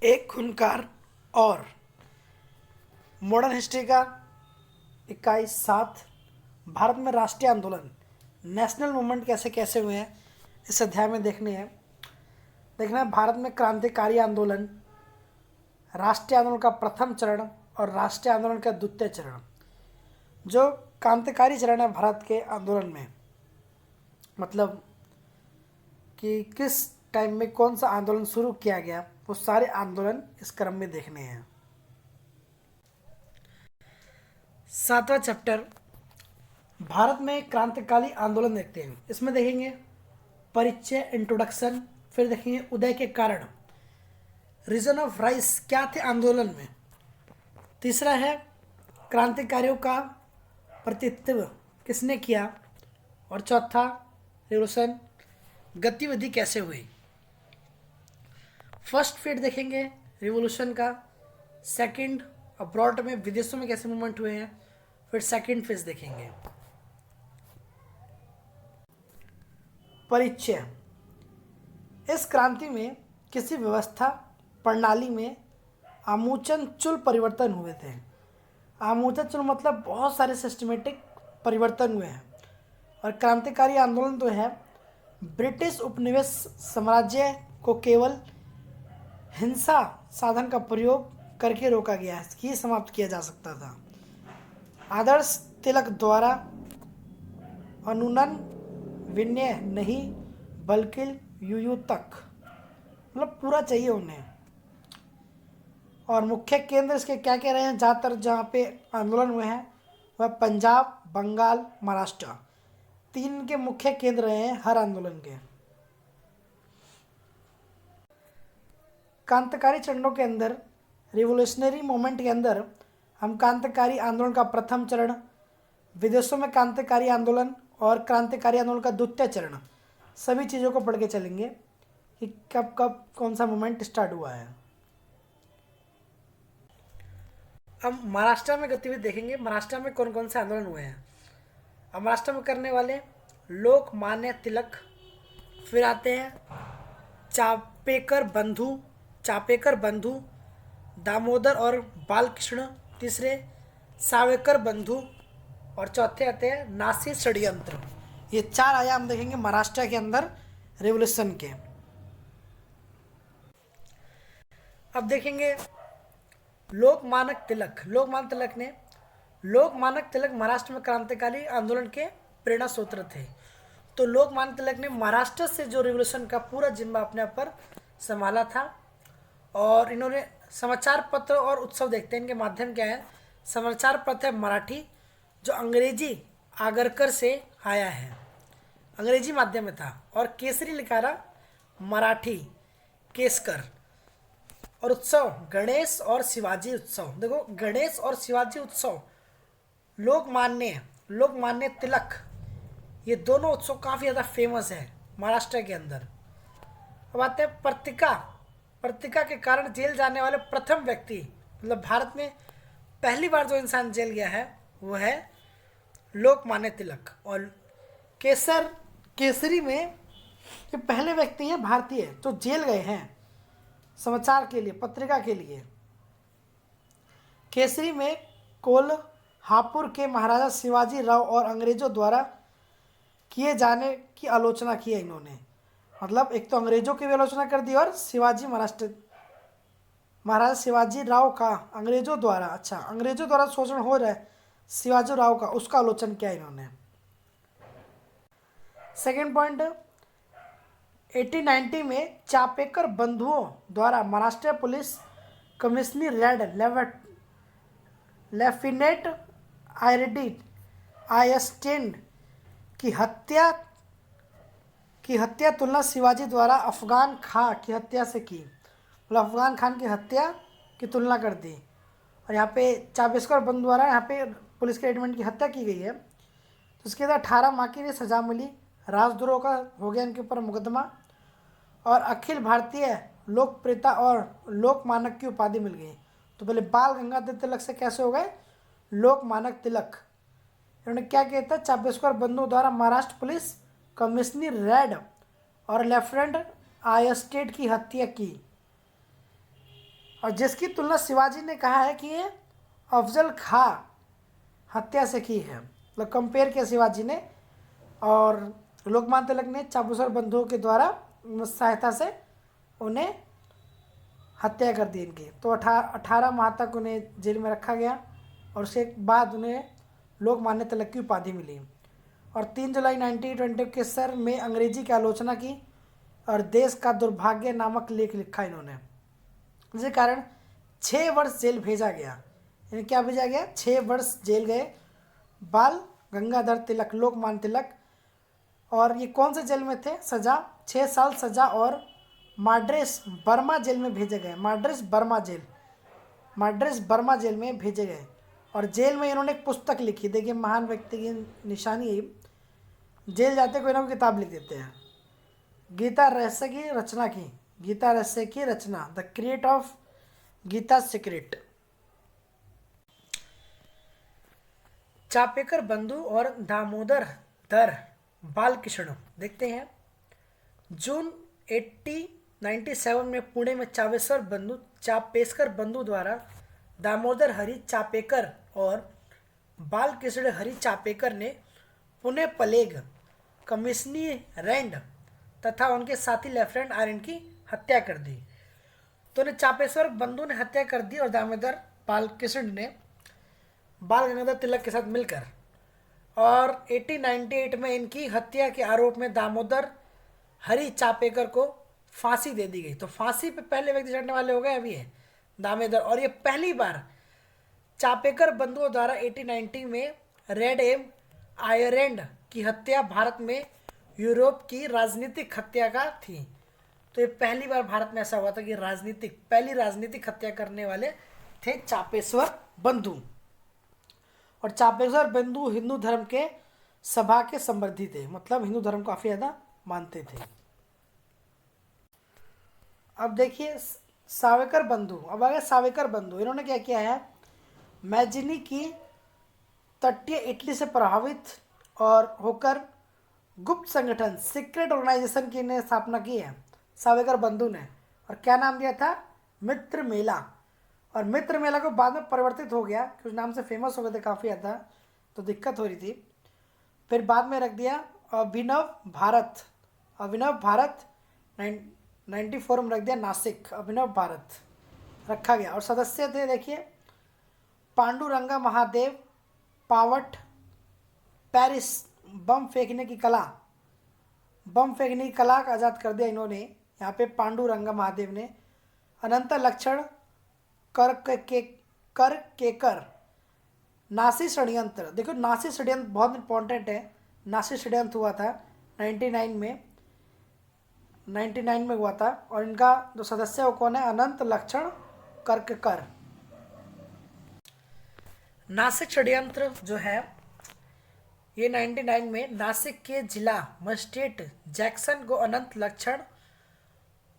एक खूंखार और मॉडर्न हिस्ट्री का इकाई 7 भारत में राष्ट्रीय आंदोलन नेशनल मूवमेंट कैसे कैसे हुए हैं इस अध्याय में देखना है भारत में क्रांतिकारी आंदोलन, राष्ट्रीय आंदोलन का प्रथम चरण और राष्ट्रीय आंदोलन का द्वितीय चरण। जो क्रांतिकारी चरण है भारत के आंदोलन में, मतलब कि किस टाइम में कौन सा आंदोलन शुरू किया गया, वो सारे आंदोलन इस क्रम में देखने हैं। 7वां चैप्टर भारत में क्रांतिकारी आंदोलन देखते हैं। इसमें देखेंगे परिचय, इंट्रोडक्शन, फिर देखेंगे उदय के कारण, रीजन ऑफ राइज क्या थे आंदोलन में। तीसरा है क्रांतिकारियों का प्रतिनिधित्व किसने किया, और चौथा रिवोल्यूशन गतिविधि कैसे हुई। फर्स्ट फेज देखेंगे रिवॉल्यूशन का, सेकंड अब्रॉड में विदेशों में कैसे मूवमेंट हुए हैं, फिर सेकंड फेज देखेंगे। परिचय, इस क्रांति में किसी व्यवस्था प्रणाली में आमूचल परिवर्तन हुए थे। आमूचल मतलब बहुत सारे सिस्टमेटिक परिवर्तन हुए हैं। और क्रांतिकारी आंदोलन तो है ब्रिटिश उपनिवेश साम्राज्य को केवल हिंसा साधन का प्रयोग करके रोका गया है कि समाप्त किया जा सकता था। आदर्श तिलक द्वारा अनुनन विनय नहीं बल्कि युयु तक, मतलब पूरा चाहिए उन्हें। और मुख्य केंद्र इसके क्या कह रहे हैं, ज़्यादातर जहाँ पे आंदोलन हुए हैं वह पंजाब, बंगाल, महाराष्ट्र, 3 के मुख्य केंद्र रहे हैं हर आंदोलन के। क्रांतिकारी चरणों के अंदर, रिवोल्यूशनरी मूवमेंट के अंदर हम क्रांतिकारी आंदोलन का प्रथम चरण, विदेशों में क्रांतिकारी आंदोलन और क्रांतिकारी आंदोलन का द्वितीय चरण, सभी चीज़ों को पढ़ के चलेंगे कि कब कब कौन सा मूवमेंट स्टार्ट हुआ है। अब महाराष्ट्र में गतिविधि देखेंगे, महाराष्ट्र में कौन कौन से आंदोलन हुए हैं। अब महाराष्ट्र में करने वाले लोकमान्य तिलक, फिर आते हैं चापेकर बंधु, दामोदर और बालकृष्ण, तीसरे सावरकर बंधु, और चौथे आते हैं नासी षड्यंत्र। ये 4 आयाम देखेंगे महाराष्ट्र के अंदर रिवोल्यूशन के। अब देखेंगे लोकमान्य तिलक महाराष्ट्र में क्रांतिकारी आंदोलन के प्रेरणा स्रोत थे। तो लोकमान्य तिलक ने महाराष्ट्र से जो रिवोल्यूशन का पूरा जिम्मा अपने ऊपर संभाला था। और इन्होंने समाचार पत्र और उत्सव देखते हैं, इनके माध्यम क्या है। समाचार पत्र है मराठी, जो अंग्रेजी आगरकर से आया है, अंग्रेजी माध्यम में था। और केसरी लिखा रहा मराठी केसकर। और उत्सव गणेश और शिवाजी उत्सव। देखो गणेश और शिवाजी उत्सव, लोकमान्य तिलक, ये दोनों उत्सव काफ़ी ज़्यादा फेमस है महाराष्ट्र के अंदर। अब आते हैं पत्रिका के कारण जेल जाने वाले प्रथम व्यक्ति, मतलब भारत में पहली बार जो इंसान जेल गया है वो है लोकमान्य तिलक। और केसरी में ये पहले व्यक्ति हैं भारतीय जो जेल गए हैं समाचार के लिए, पत्रिका के लिए। केसरी में कोल्हापुर के महाराजा शिवाजी राव और अंग्रेजों द्वारा किए जाने की आलोचना की है इन्होंने। मतलब एक तो अंग्रेजों की भी आलोचना कर दी और महाराजा शिवाजी राव का अंग्रेजों द्वारा शोषण हो रहा है शिवाजी राव का, उसका आलोचन किया इन्होंने। सेकेंड पॉइंट, 1890 में चापेकर बंधुओं द्वारा Maharashtra police commissioner Rand lieutenant आयस्टेंड की हत्या तुलना शिवाजी द्वारा अफगान खां की हत्या से की। मतलब अफगान खान की हत्या की तुलना कर दी। और यहाँ पे चापेकर बंधु द्वारा यहाँ पे पुलिस के रेजिमेंट की हत्या की गई है। तो उसके बाद 18 माह की सजा मिली, राजद्रोह का हो गया इनके ऊपर मुकदमा, और अखिल भारतीय लोकप्रियता और लोकमानक की उपाधि मिल गई। तो पहले बाल गंगाधर तिलक से कैसे हो गए लोकमानक तिलक। इन्होंने क्या किया था, चापेकर बंधु द्वारा महाराष्ट्र पुलिस कमिश्नर रेड और लेफ्टिनेंट आयस्टेड की हत्या की। और जिसकी तुलना शिवाजी ने कहा है कि ये अफजल खां हत्या से की है, मतलब कंपेयर किया शिवाजी ने, और लोकमान्य तिलक ने चाबुसर बंधुओं के द्वारा सहायता से उन्हें हत्या कर दी इनकी। तो 18 माह तक उन्हें जेल में रखा गया और उसके बाद उन्हें लोकमान्य तिलक की उपाधि मिली। और 3 जुलाई 1920 के सर में अंग्रेजी की आलोचना की और देश का दुर्भाग्य नामक लेख लिखा इन्होंने, जिसके कारण 6 वर्ष जेल भेजा गया। इन्हें क्या भेजा गया? 6 वर्ष जेल गए बाल गंगाधर तिलक, लोकमान्य तिलक। और ये कौन से जेल में थे? सजा 6 साल सजा और माड्रेस बर्मा जेल में भेजे गए। माड्रेस बर्मा जेल में भेजे गए। और जेल में इन्होंने एक पुस्तक लिखी। देखिए, महान व्यक्ति की निशानी है, जेल जाते कोई ना कोई किताब लिख देते हैं। गीता रहस्य की रचना की, गीता रहस्य की रचना, the create of Gita secret. Chapekar बंधु और दामोदर दर बालकृष्ण देखते हैं। जून 1897 में पुणे में चापेस्कर बंधु द्वारा दामोदर हरि चापेकर और बालकृष्ण हरि चापेकर ने पुणे प्लेग कमिश्नरेंट तथा उनके साथी लेफ्टिनेंट आर्यन की हत्या कर दी। तो उन्हें चापेश्वर बंधु ने हत्या कर दी और दामोदर बालकृष्ण ने बाल गंगाधर तिलक के साथ मिलकर, और 1898 में इनकी हत्या के आरोप में दामोदर हरि चापेकर को फांसी दे दी गई। तो फांसी पे पहले व्यक्ति चढ़ने वाले हो गए अभी है दामोदर। और ये पहली बार चापेकर बंधुओं द्वारा 1890 में रेड एम आयरलैंड की हत्या भारत में यूरोप की राजनीतिक हत्या का थी। तो ये पहली बार भारत में ऐसा हुआ था कि पहली राजनीतिक हत्या करने वाले थे चापेश्वर बंधु। और चापेश्वर बंधु हिंदू धर्म के सभा के संवर्धी थे, मतलब हिंदू धर्म को काफी ज्यादा मानते थे। अब देखिए सावेकर बंधु। अब आ गए सावेकर बंधु। इन्होंने क्या किया है? मैजिनी की तटीय इटली से प्रभावित और होकर गुप्त संगठन सीक्रेट ऑर्गेनाइजेशन की ने स्थापना की है सावेकर बंधु ने। और क्या नाम दिया था? मित्र मेला। और मित्र मेला को बाद में परिवर्तित हो गया, कुछ नाम से फेमस हो गए थे काफ़ी ज़्यादा, तो दिक्कत हो रही थी। फिर बाद में रख दिया अभिनव भारत। 94 में रख दिया नासिक, अभिनव भारत रखा गया। और सदस्य थे देखिए पांडुरंगा महादेव, पावट, पेरिस, बम फेंकने की कला का आज़ाद कर दिया इन्होंने। यहाँ पे पांडुरंगा महादेव ने। अनंत लक्षण, कर केकर, नासी षड्यंत्र। देखो नासी षड्यंत्र बहुत इंपॉर्टेंट है। नासी षड्यंत्र हुआ था 99 में हुआ था। और इनका जो सदस्य है वो कौन है? अनंत लक्षण कर्ककर। नासिक षड्यंत्र जो है ये 99 में नासिक के जिला मजिस्ट्रेट जैक्सन को अनंत लक्षण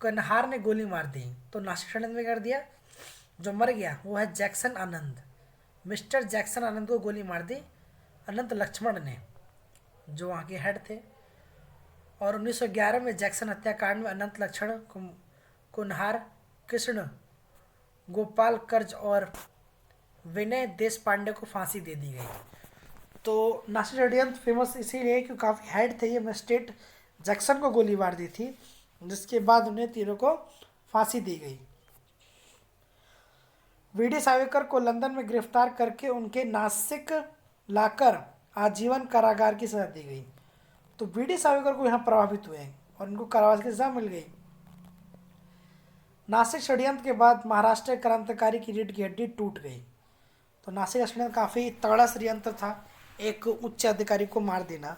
कन्हार ने गोली मार दी। तो नासिक षड्यंत्र में कर दिया। जो मर गया वो है जैक्सन आनंद, मिस्टर जैक्सन आनंद को गोली मार दी अनंत लक्ष्मण ने, जो वहाँ के हेड थे। और 1911 में जैक्सन हत्याकांड में अनंत लक्ष्मण, कुन्हार, कृष्ण गोपाल कर्ज और विनय देश पांडे को फांसी दे दी गई। तो नासिक षड्यंत्र फेमस इसीलिए क्योंकि काफ़ी हेड थे ये मजिस्ट्रेट जैक्सन को गोली मार दी थी, जिसके बाद उन्हें तीनों को फांसी दी गई। वीडी सावरकर को लंदन में गिरफ्तार करके उनके नासिक लाकर आजीवन कारागार की सजा दी गई। तो वीडी सावरकर को यहाँ प्रभावित हुए और उनको कारावास की सजा मिल गई। नासिक षड्यंत्र के बाद महाराष्ट्र क्रांतिकारी की रीढ़ की हड्डी टूट गई। तो नासिक षड्यंत्र काफ़ी तगड़ा षड्यंत्र था, एक उच्च अधिकारी को मार देना।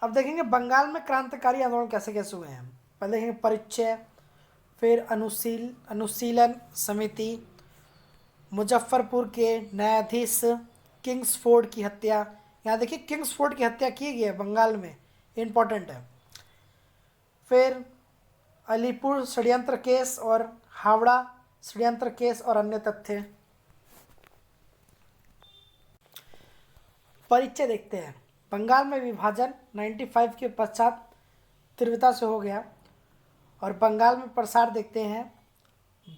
अब देखेंगे बंगाल में क्रांतिकारी आंदोलन कैसे कैसे हुए हैं। पहले देखेंगे परिचय, फिर अनुशीलन समिति, मुजफ्फरपुर के न्यायाधीश, किंग्सफोर्ड की हत्या। यहाँ देखिए किंग्सफोर्ड की हत्या की गई है बंगाल में, इम्पोर्टेंट है। फिर अलीपुर षड्यंत्र केस और हावड़ा षड्यंत्र केस और अन्य तथ्य। परिचय देखते हैं। बंगाल में विभाजन 95 के पश्चात तीव्रता से हो गया और बंगाल में प्रसार देखते हैं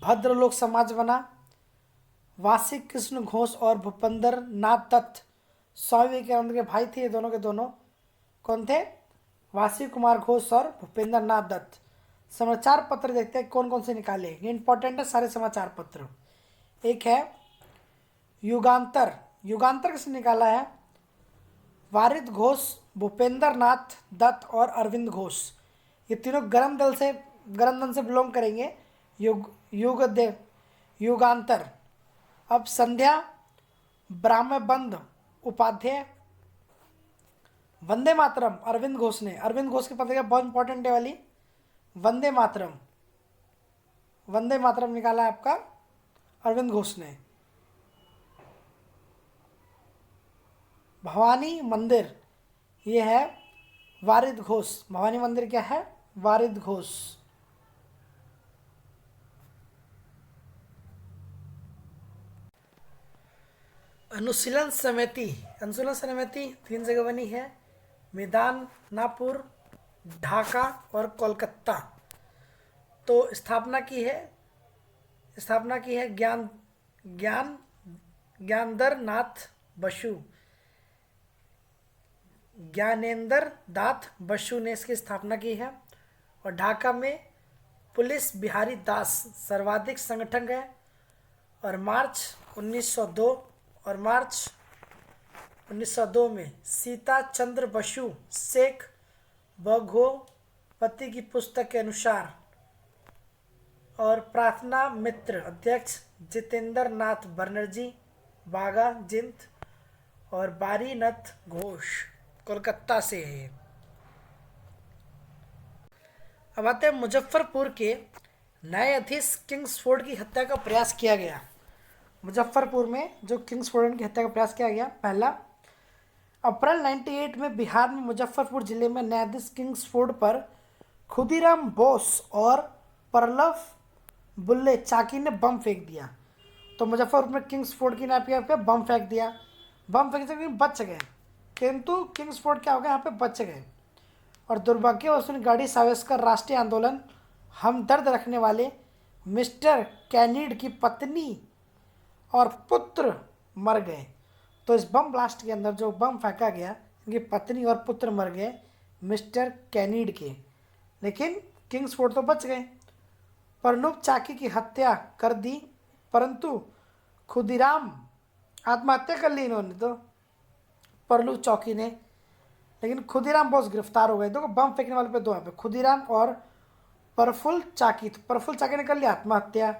भद्रलोक समाज बना। वासी कृष्ण घोष और भूपेंद्र नाथ दत्त स्वामी विवेकानंद के भाई थे। ये दोनों के दोनों कौन थे? वासी कुमार घोष और भूपेंद्र नाथ दत्त। समाचार पत्र देखते हैं कौन कौन से निकाले, ये इंपॉर्टेंट है सारे समाचार पत्र। एक है युगांतर। युगांतर किसने निकाला है? वारिद घोष, भूपेंद्र नाथ दत्त और अरविंद घोष। ये तीनों गर्म दल से बिलोंग करेंगे। युगांतर। अब संध्या ब्राह्मबंध उपाध्याय। वंदे मातरम अरविंद घोष ने। अरविंद घोष की पत्रिका बहुत इंपॉर्टेंट है वाली वंदे मातरम। वंदे मातरम निकाला है आपका अरविंद घोष ने। भवानी मंदिर ये है वारिद घोष। भवानी मंदिर क्या है? वारिद घोष। अनुशीलन समिति। अनुशीलन समिति 3 जगह बनी है, मिदनापुर, ढाका और कोलकाता। तो स्थापना की है ज्ञानेंद्र नाथ बसु। ज्ञानेंद्र नाथ बसु ने इसकी स्थापना की है। और ढाका में पुलिस बिहारी दास सर्वाधिक संगठक है। और मार्च 1902 में सीता चंद्र बसु शेख भगोपति की पुस्तक के अनुसार और प्रार्थना मित्र अध्यक्ष जितेंद्र नाथ बनर्जी बागा जिंद और बारीनाथ घोष कोलकाता से है। अब आते हैं मुजफ्फरपुर के न्यायाधीश किंग्सफोर्ड की हत्या का प्रयास किया गया। मुजफ्फरपुर में जो किंग्सफोर्ड की हत्या का प्रयास किया गया, पहला अप्रैल 98 में बिहार में मुजफ्फरपुर जिले में न्यायाधीश किंग्सफोर्ड पर खुदीराम बोस और परलव बुल्ले चाकी ने बम फेंक दिया। तो मुजफ्फरपुर में किंग्सफोर्ड की नापिया पे बम फेंक दिया। बम फेंक से बच गए, किंतु किंग्सफोर्ड क्या हो गया, यहाँ पे बच गए। और दुर्भाग्यवश गाड़ी सावेस्कर राष्ट्रीय आंदोलन हमदर्द रखने वाले मिस्टर कैनिड की पत्नी और पुत्र मर गए। तो इस बम ब्लास्ट के अंदर जो बम फेंका गया, इनकी पत्नी और पुत्र मर गए मिस्टर कैनिड के, लेकिन किंग्सफोर्ड तो बच गए। परलूप चाकी की हत्या कर दी, परंतु खुदीराम आत्महत्या कर ली इन्होंने तो परलूप चौकी ने, लेकिन खुदीराम बोस गिरफ्तार हो गए। देखो बम फेंकने वाले पे दो यहाँ पे खुदीराम और प्रफुल्ल चाकी। तो प्रफुल्ल चाकी ने कर लिया आत्महत्या,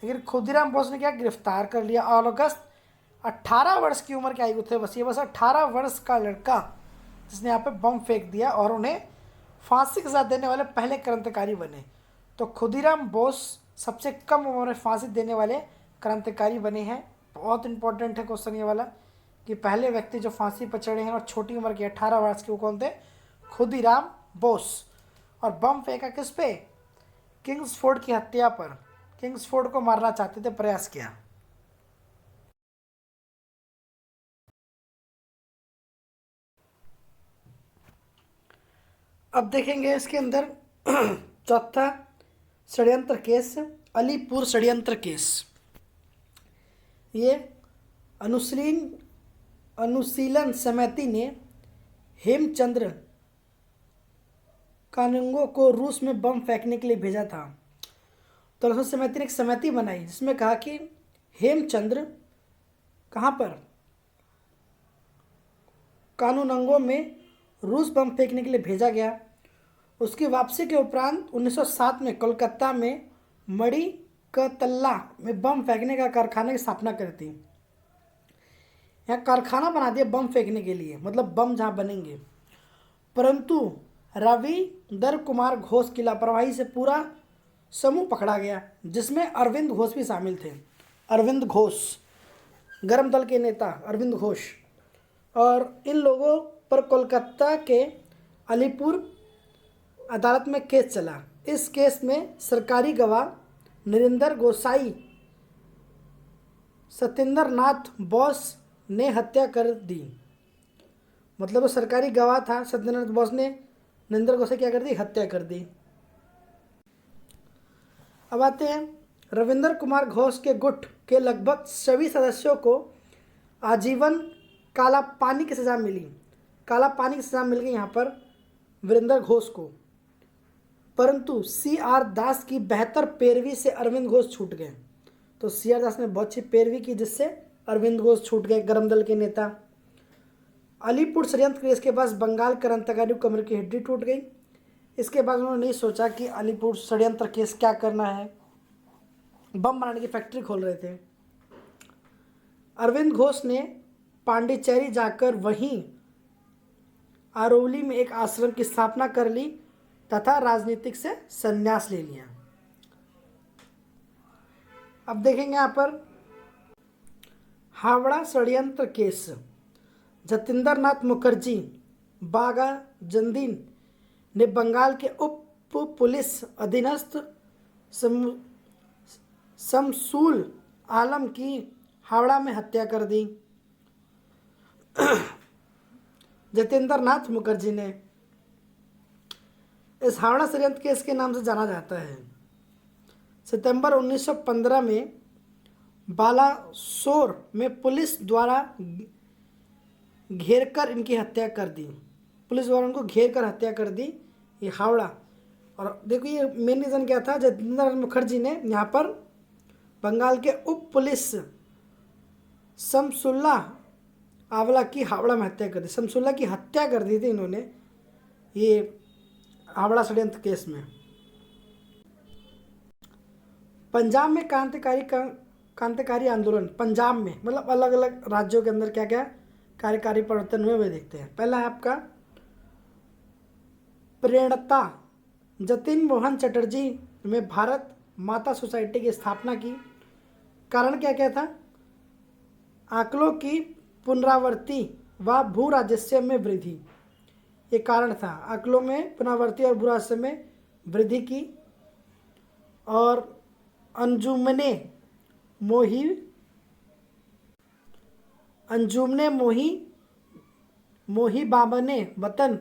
लेकिन खुदीराम बोस ने क्या गिरफ्तार कर लिया। और अगस्त 18 वर्ष की उम्र के आयु थे बस, ये बस 18 वर्ष का लड़का जिसने यहाँ पे बम फेंक दिया और उन्हें फांसी की सजा देने वाले पहले क्रांतिकारी बने। तो खुदीराम बोस सबसे कम उम्र में फांसी देने वाले क्रांतिकारी बने हैं। बहुत इंपॉर्टेंट है क्वेश्चन ये वाला कि पहले व्यक्ति जो फांसी पर चढ़े हैं और छोटी उम्र के 18 वर्ष के, वो कौन थे? खुदीराम बोस। और बम फेंका किस पे? किंग्सफोर्ड की हत्या पर। किंग्सफोर्ड को मारना चाहते थे, प्रयास किया। अब देखेंगे इसके अंदर चौथा षड्यंत्र केस, अलीपुर षड्यंत्र केस। ये अनुशीलन समिति ने हेमचंद्र कानुंगो को रूस में बम फेंकने के लिए भेजा था। तो अनुशीलन समिति ने एक समिति बनाई जिसमें कहा कि हेमचंद्र कहाँ पर? कानूनंगो में रूस बम फेंकने के लिए भेजा गया। उसकी वापसी के उपरांत 1907 में कोलकाता में मणिकतल्ला में बम फेंकने का कारखाने की स्थापना करी थी। यहाँ कारखाना बना दिया बम फेंकने के लिए, मतलब बम जहाँ बनेंगे। परंतु रविंदर कुमार घोष की लापरवाही से पूरा समूह पकड़ा गया, जिसमें अरविंद घोष भी शामिल थे। अरविंद घोष, गर्म दल के नेता अरविंद घोष। और इन लोगों पर कोलकाता के अलीपुर अदालत में केस चला। इस केस में सरकारी गवाह नरेंद्र गोसाई सत्येंद्र नाथ बोस ने हत्या कर दी। मतलब वो सरकारी गवाह था, सत्येंद्र नाथ बोस ने नरेंद्र गोसाई क्या कर दी? हत्या कर दी। अब आते हैं रविंद्र कुमार घोष के गुट के लगभग सभी सदस्यों को आजीवन काला पानी की सज़ा मिली। काला पानी की सज़ा मिल गई यहाँ पर वीरेंद्र घोष को, परंतु CR दास की बेहतर पैरवी से अरविंद घोष छूट गए। तो CR दास ने बहुत अच्छी पैरवी की जिससे अरविंद घोष छूट गए, गरम दल के नेता। अलीपुर षड्यंत्र केस के बाद बंगाल क्रांतिकारी कमर की हड्डी टूट गई। इसके बाद उन्होंने नहीं सोचा कि अलीपुर षड्यंत्र केस क्या करना है, बम बनाने की फैक्ट्री खोल रहे थे। अरविंद घोष ने पांडिचेरी जाकर वहीं आरौली में एक आश्रम की स्थापना कर ली तथा राजनीतिक से संन्यास ले लिया। अब देखेंगे यहाँ पर हावड़ा षड्यंत्र केस। जतेंद्र नाथ मुखर्जी बागा जंदीन ने बंगाल के उप पुलिस अधीनस्थ शमसूल आलम की हावड़ा में हत्या कर दी। जतेंद्र नाथ मुखर्जी ने इस हावड़ा षड्यंत्र केस के नाम से जाना जाता है। सितंबर 1915 में बालासोर में पुलिस द्वारा घेरकर इनकी हत्या कर दी। पुलिस द्वारा उनको घेर कर हत्या कर दी, ये हावड़ा। और देखो ये मेन रीज़न क्या था, जतेंद्र नाथ मुखर्जी ने यहाँ पर बंगाल के उप पुलिस शमसुल्ला आंवला की हावड़ा में हत्या कर दी। शमसुल्ला की हत्या कर दी थी इन्होंने ये हावड़ा षड्यंत्र केस में। पंजाब में क्रांतिकारी आंदोलन, पंजाब में मतलब अलग अलग राज्यों के अंदर क्या क्या कार्यकारी परिवर्तन हुए वे देखते हैं। पहला है आपका प्रणेता जतिन मोहन चटर्जी में भारत माता सोसाइटी की स्थापना की। कारण क्या क्या था, आंकड़ों की पुनरावृत्ति व भू राजस्व में वृद्धि, ये कारण था। आंकड़ों में पुनरावृत्ति और भू राजस्व में वृद्धि की। और अंजुमने मोही बाबने वतन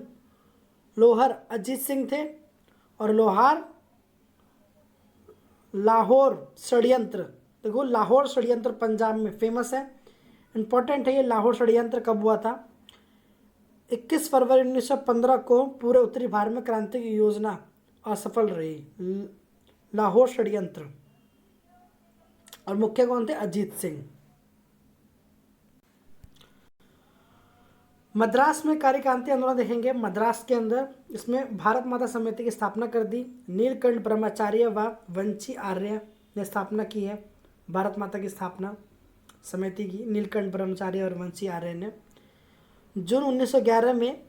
लोहर अजीत सिंह थे। और लाहौर षड्यंत्र, देखो लाहौर षड्यंत्र पंजाब में फेमस है, इम्पोर्टेंट है ये। लाहौर षड्यंत्र कब हुआ था, 21 फरवरी 1915 को पूरे उत्तरी भारत में क्रांति की योजना असफल रही। लाहौर षड्यंत्र, और मुख्य कौन थे, अजीत सिंह। मद्रास में कार्यक्रांति आंदोलन देखेंगे। मद्रास के अंदर इसमें भारत माता समिति की स्थापना कर दी। नीलकंठ ब्रह्मचार्य व वंशी आर्य ने स्थापना की है भारत माता की स्थापना समिति की, नीलकंठ ब्रह्मचार्य और वंशी आर्य ने। जून 1911 में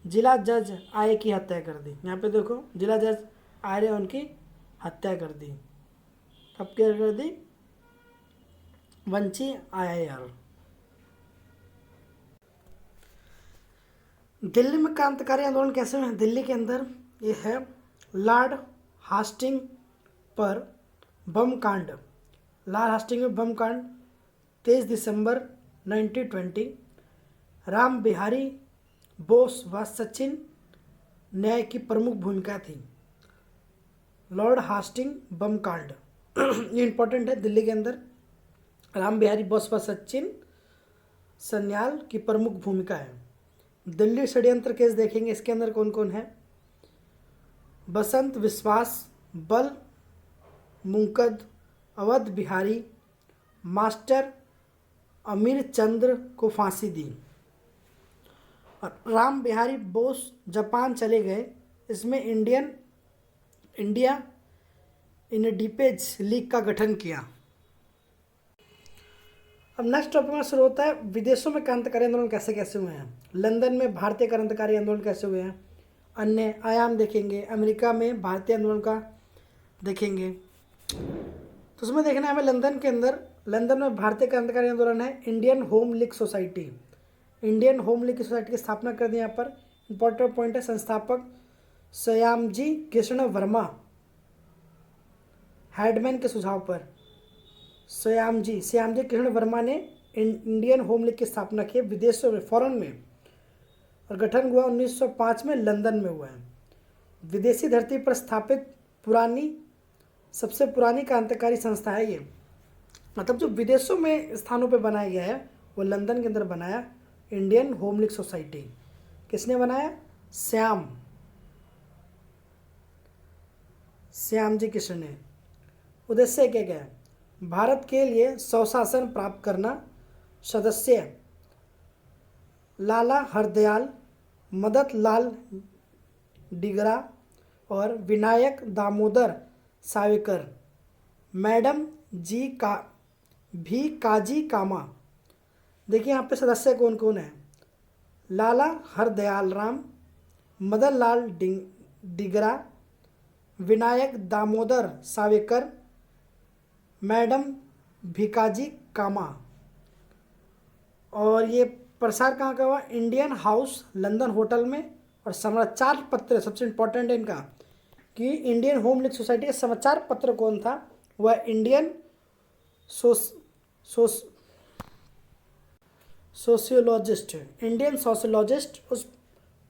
जिला जज आर्य की हत्या कर दी। यहाँ पे देखो जिला जज आर्य उनकी हत्या कर दी। कब क्या कर दी, वंशी आर्य। दिल्ली में क्रांतिकारी आंदोलन कैसे हुए, दिल्ली के अंदर ये है लॉर्ड हास्टिंग पर बम कांड। लॉर्ड हास्टिंग में बम कांड 23 दिसंबर 1920। राम बिहारी बोस व सचिन न्याय की प्रमुख भूमिका थी। लॉर्ड हास्टिंग बम कांड ये इंपॉर्टेंट है। दिल्ली के अंदर राम बिहारी बोस व सचिन सन्याल की प्रमुख भूमिका है। दिल्ली षड्यंत्र केस देखेंगे, इसके अंदर कौन कौन है, बसंत विश्वास, बल मुंकद, अवध बिहारी, मास्टर अमीर चंद्र को फांसी दी। और राम बिहारी बोस जापान चले गए। इसमें इंडिया इंडिपेंडेंस लीग का गठन किया। अब नेक्स्ट टॉपिक में शुरू होता है विदेशों में क्रांतिकारी आंदोलन कैसे कैसे हुए हैं। लंदन में भारतीय क्रांतिकारी आंदोलन कैसे हुए हैं, अन्य आयाम देखेंगे। अमेरिका में भारतीय आंदोलन का देखेंगे। तो उसमें देखना है हमें लंदन के अंदर, लंदन में भारतीय क्रांतिकारी आंदोलन है Indian home league society. Indian home league society की स्थापना कर दी। यहाँ पर इंपॉर्टेंट पॉइंट है, संस्थापक श्यामजी कृष्ण वर्मा, हेडमैन के सुझाव पर श्यामजी कृष्ण वर्मा ने इंडियन होम लीग की स्थापना की विदेशों में, फॉरेन में। और गठन हुआ 1905 में लंदन में हुआ है। विदेशी धरती पर स्थापित पुरानी सबसे पुरानी क्रांतिकारी संस्था है ये, मतलब जो विदेशों में स्थानों पे बनाया गया है वो लंदन के अंदर बनाया। इंडियन होमलिक सोसाइटी किसने बनाया? श्याम जी कृष्ण ने। उद्देश्य क्या क्या है? भारत के लिए स्वशासन प्राप्त करना। सदस्य लाला हरदयाल, मदन लाल डिगरा और विनायक दामोदर सावरकर। मैडम जी का भी काजी कामा। देखिए यहाँ पे सदस्य कौन कौन है? लाला हरदयाल राम, मदन लाल डिगरा, विनायक दामोदर सावरकर, मैडम भिकाजी कामा। और ये प्रसार कहाँ का हुआ? इंडियन हाउस लंदन होटल में। और समाचार पत्र सबसे इम्पोर्टेंट है इनका कि इंडियन होम लीग सोसाइटी का समाचार पत्र कौन था? वह इंडियन सोशियोलॉजिस्ट, इंडियन सोशियोलॉजिस्ट उस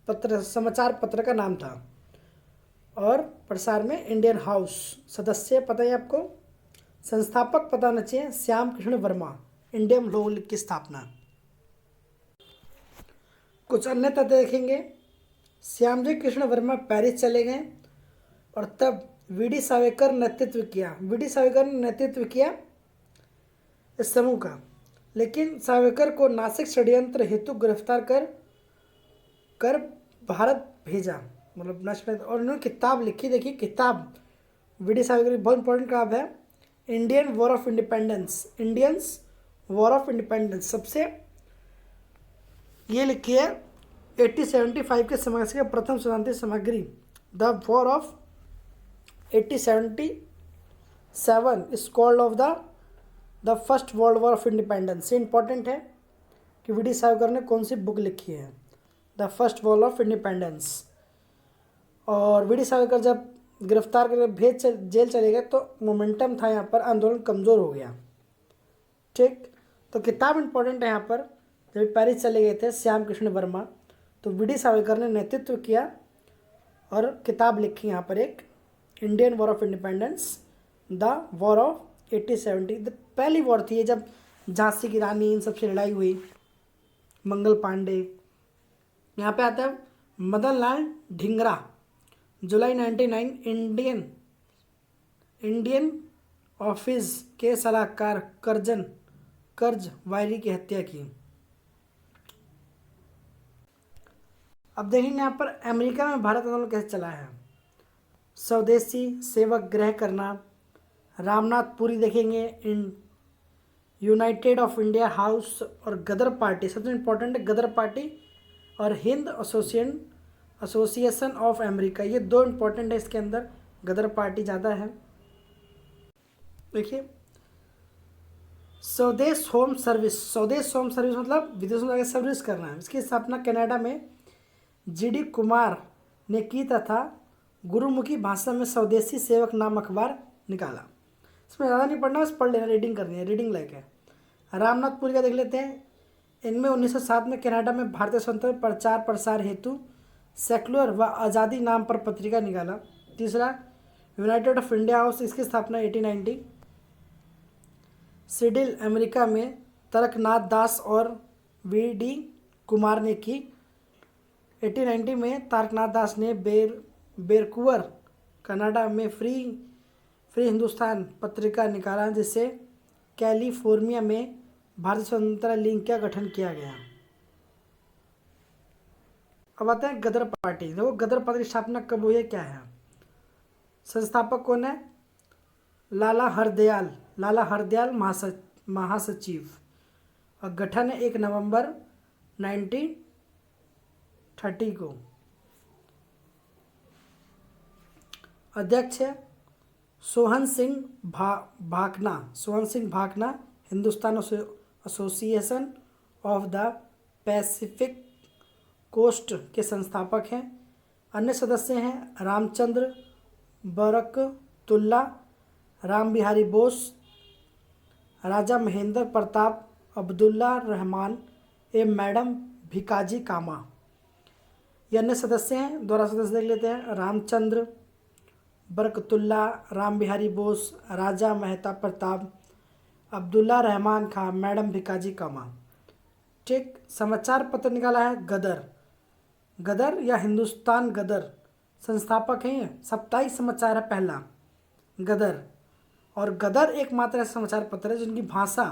पत्र समाचार पत्र का नाम था। और प्रसार में इंडियन हाउस। सदस्य पता है आपको? संस्थापक पता होना चाहिए, श्याम कृष्ण वर्मा, इंडियन लोक लीग की स्थापना। कुछ अन्य तथ्य देखेंगे। श्यामजी कृष्ण वर्मा पेरिस चले गए और तब वीडी सावरकर नेतृत्व किया। वीडी सावरकर ने नेतृत्व किया इस समूह का, लेकिन सावरकर को नासिक षड्यंत्र हेतु गिरफ्तार कर भारत भेजा, मतलब नष्ट। और उन्होंने किताब लिखी। देखिए किताब वीडी सावरकर की बहुत इंपॉर्टेंट किताब है, Indian war of independence. Indians war of independence सबसे ये लिखी है 1875 के समय के प्रथम स्वतंत्र सामग्री। The war of 1877 is called off the first world war of independence. ये इंपॉर्टेंट है कि वीडी सावरकर ने कौन सी बुक लिखी है, the first war of independence. और वीडी सावरकर जब गिरफ्तार करके जेल चले गए तो मोमेंटम था यहाँ पर, आंदोलन कमज़ोर हो गया। ठीक, तो किताब इंपॉर्टेंट है यहाँ पर। जब पेरिस चले गए थे श्याम कृष्ण वर्मा, तो वीडी सावरकर ने नेतृत्व किया और किताब लिखी यहाँ पर एक, Indian war of independence, the war of 1870। पहली वॉर थी ये जब झांसी की रानी इन सबसे लड़ाई हुई, मंगल पांडे। यहाँ पे आता है मदन लाल ढींगरा, जुलाई 99 इंडियन ऑफिस के सलाहकार कर्ज वायरी की हत्या की। अब देखेंगे यहाँ पर अमेरिका में भारत आंदोलन कैसे चला है। स्वदेशी सेवक ग्रह करना, रामनाथपुरी देखेंगे, in United of India house और गदर पार्टी। सबसे इम्पोर्टेंट है गदर पार्टी और हिंद एसोसिएशन ऑफ अमेरिका, ये दो इम्पोर्टेंट है इसके अंदर, गदर पार्टी ज़्यादा है। देखिए स्वदेश होम सर्विस मतलब विदेशों में जाकर सर्विस करना है। इसकी स्थापना कनाडा में जीडी कुमार ने की तथा गुरुमुखी भाषा में स्वदेशी सेवक नाम अखबार निकाला। इसमें ज़्यादा नहीं पढ़ना, बस पढ़ लेना, रीडिंग करनी है, रीडिंग लायक है। रामनाथपुरी का देख लेते हैं। इनमें 1907 में कनाडा में भारतीय स्वतंत्रता प्रचार प्रसार हेतु सेक्युलर व आज़ादी नाम पर पत्रिका निकाला। तीसरा यूनाइटेड ऑफ इंडिया हाउस, इसकी स्थापना 1890 सिडिल अमेरिका में तरकनाथ दास और वी.डी. कुमार ने की। 1890 में तारकनाथ दास ने वैंकूवर कनाडा में फ्री हिंदुस्तान पत्रिका निकाला, जिससे कैलिफोर्निया में भारतीय स्वतंत्रता लीग का गठन किया गया। अब आते हैं गदर पार्टी। देखो गदर पार्टी की स्थापना कब हुई है, क्या है? संस्थापक कौन है? लाला हरदयाल महासचिव। और गठन है 1 नवंबर 1930 को। अध्यक्ष है Sohan Singh Bhakna. Hindustan association of the Pacific coast के संस्थापक हैं। अन्य सदस्य हैं रामचंद्र बरकतुल्ला, राम बिहारी बोस, राजा महेंद्र प्रताप, अब्दुल्ला रहमान एवं मैडम भिकाजी कामा। ये अन्य सदस्य हैं। दोबारा सदस्य देख लेते हैं। रामचंद्र बरकतुल्ला, राम बिहारी बोस, राजा मेहता प्रताप, अब्दुल्ला रहमान खान, मैडम भिकाजी कामा। ठीक, समाचार पत्र निकाला है गदर। गदर या हिंदुस्तान गदर, संस्थापक हैं ये। साप्ताहिक समाचार है पहला गदर। और गदर एकमात्र ऐसा समाचार पत्र है जिनकी भाषा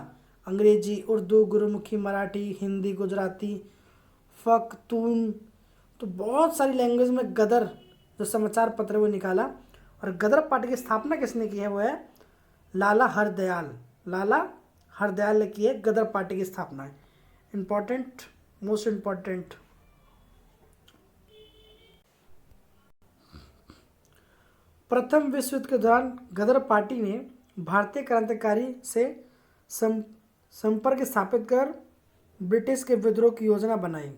अंग्रेजी, उर्दू, गुरुमुखी, मराठी, हिंदी, गुजराती, पख्तून, तो बहुत सारी लैंग्वेज में गदर जो समाचार पत्र है वो निकाला। और गदर पार्टी की स्थापना किसने की है, वो है लाला हरदयाल। लाला हरदयाल ने की है गदर पार्टी की स्थापना। Important, most important. प्रथम विश्व युद्ध के दौरान गदर पार्टी ने भारतीय क्रांतिकारी से संपर्क स्थापित कर ब्रिटिश के विद्रोह की योजना बनाई।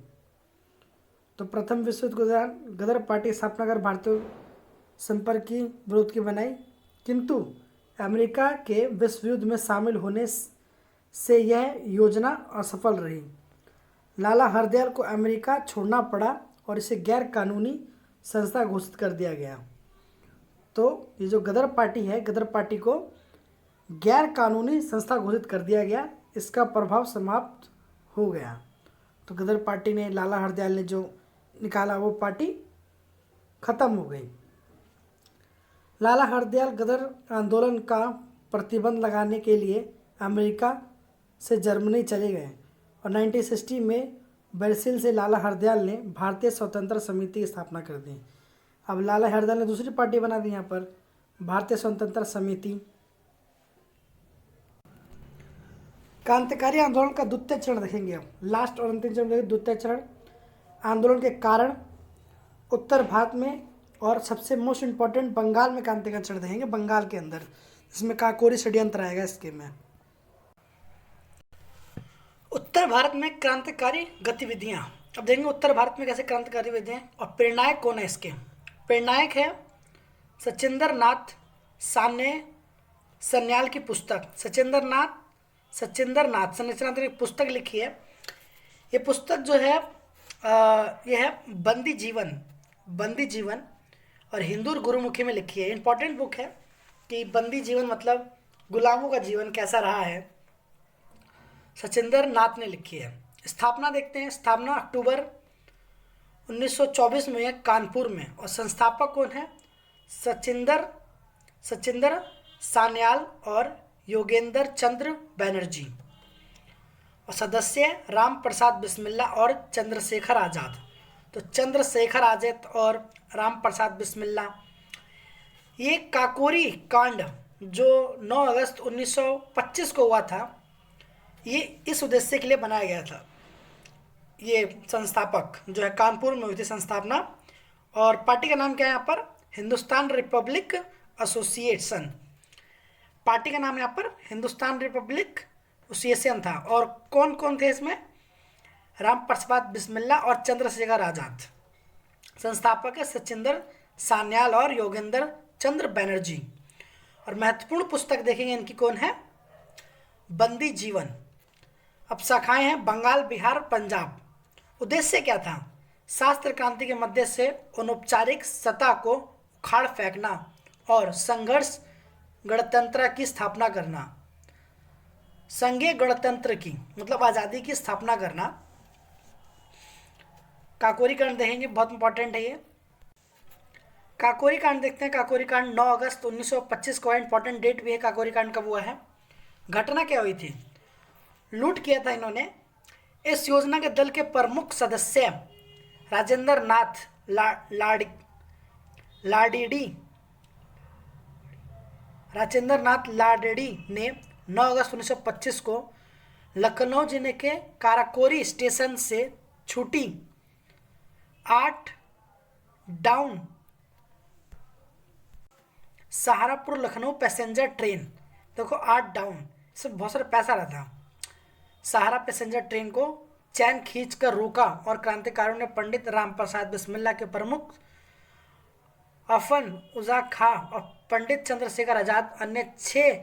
तो प्रथम विश्व युद्ध के दौरान गदर पार्टी की स्थापना कर भारतीय संपर्क की विरोध की बनाई, किंतु अमेरिका के विश्व युद्ध में शामिल होने से यह योजना असफल रही। लाला हरदयाल को अमेरिका छोड़ना पड़ा और इसे गैर कानूनी संस्था घोषित कर दिया गया। तो ये जो गदर पार्टी है, गदर पार्टी को गैर कानूनी संस्था घोषित कर दिया गया, इसका प्रभाव समाप्त हो गया। तो गदर पार्टी ने, लाला हरदयाल ने जो निकाला वो पार्टी खत्म हो गई। लाला हरदयाल गदर आंदोलन का प्रतिबंध लगाने के लिए अमेरिका से जर्मनी चले गए और 1960 में ब्रसेल से लाला हरदयाल ने भारतीय स्वतंत्रता समिति की स्थापना कर दी। अब लाला हरदयाल ने दूसरी पार्टी बना दी यहाँ पर, भारतीय स्वतंत्रता समिति। क्रांतिकारी आंदोलन का द्वितीय चरण देखेंगे हम, लास्ट और अंतिम चरण देखेंगे। द्वितीय चरण, आंदोलन के कारण उत्तर भारत में और सबसे मोस्ट इम्पोर्टेंट बंगाल में क्रांतिकारी चरण देखेंगे, बंगाल के अंदर, जिसमें काकोरी षड्यंत्र आएगा इसके में। उत्तर भारत में क्रांतिकारी गतिविधियां, अब देखेंगे उत्तर भारत में कैसे क्रांतिकारी गतिविधियां और प्रेरणाएं कौन है इसके। प्रेरणायक है सचिंदर नाथ सन्याल की पुस्तक। सचिंदर नाथ सन्याल ने पुस्तक लिखी है। ये पुस्तक जो है ये है बंदी जीवन और हिंदू और गुरुमुखी में लिखी है। इंपॉर्टेंट बुक है कि बंदी जीवन मतलब गुलामों का जीवन कैसा रहा है, सचिंदर नाथ ने लिखी है। स्थापना देखते हैं, स्थापना अक्टूबर 1924 में है कानपुर में, और संस्थापक कौन है, सचिंदर सान्याल और योगेंद्र चंद्र बैनर्जी, और सदस्य राम प्रसाद बिस्मिल्ला और चंद्रशेखर आज़ाद। तो चंद्रशेखर आज़ाद और राम प्रसाद बिस्मिल्ला। ये काकोरी कांड जो 9 अगस्त 1925 को हुआ था, ये इस उद्देश्य के लिए बनाया गया था। ये संस्थापक जो है कानपुर में हुई थी संस्थापना, और पार्टी का नाम क्या है यहाँ पर, हिंदुस्तान रिपब्लिक एसोसिएशन। पार्टी का नाम यहाँ पर हिंदुस्तान रिपब्लिक एसोसिएशन था। और कौन कौन थे इसमें, राम प्रसाद बिस्मिल्ला और चंद्रशेखर आज़ाद। संस्थापक है सचिंदर सान्याल और योगेंद्र चंद्र बैनर्जी। और महत्वपूर्ण पुस्तक देखेंगे इनकी कौन है, बंदी जीवन। अब शाखाएं हैं बंगाल, बिहार, पंजाब। उद्देश्य क्या था, शास्त्र क्रांति के मध्य से अनौपचारिक सत्ता को उखाड़ फेंकना और संघर्ष गणतंत्र की स्थापना करना। संघीय गणतंत्र की मतलब आज़ादी की स्थापना करना। काकोरी कांड देखेंगे, बहुत इंपॉर्टेंट है ये। काकोरी कांड देखते हैं। काकोरी कांड 9 अगस्त 1925 को है, इंपॉर्टेंट डेट भी है। काकोरी कांड कब हुआ है, घटना क्या हुई थी, लूट किया था इन्होंने। इस योजना के दल के प्रमुख सदस्य राजेंद्र नाथ लाडेडी ने 9 अगस्त 1925 को लखनऊ जिले के काराकोरी स्टेशन से छूटी 8 down Saharanpur Lucknow passenger train. देखो 8 डाउन, इसमें बहुत सारा पैसा रहा था। सहारा पैसेंजर ट्रेन को चैन खींचकर रोका और क्रांतिकारियों ने पंडित राम प्रसाद बिस्मिल्ला के प्रमुख अफन उजा खां और पंडित चंद्रशेखर आज़ाद अन्य 6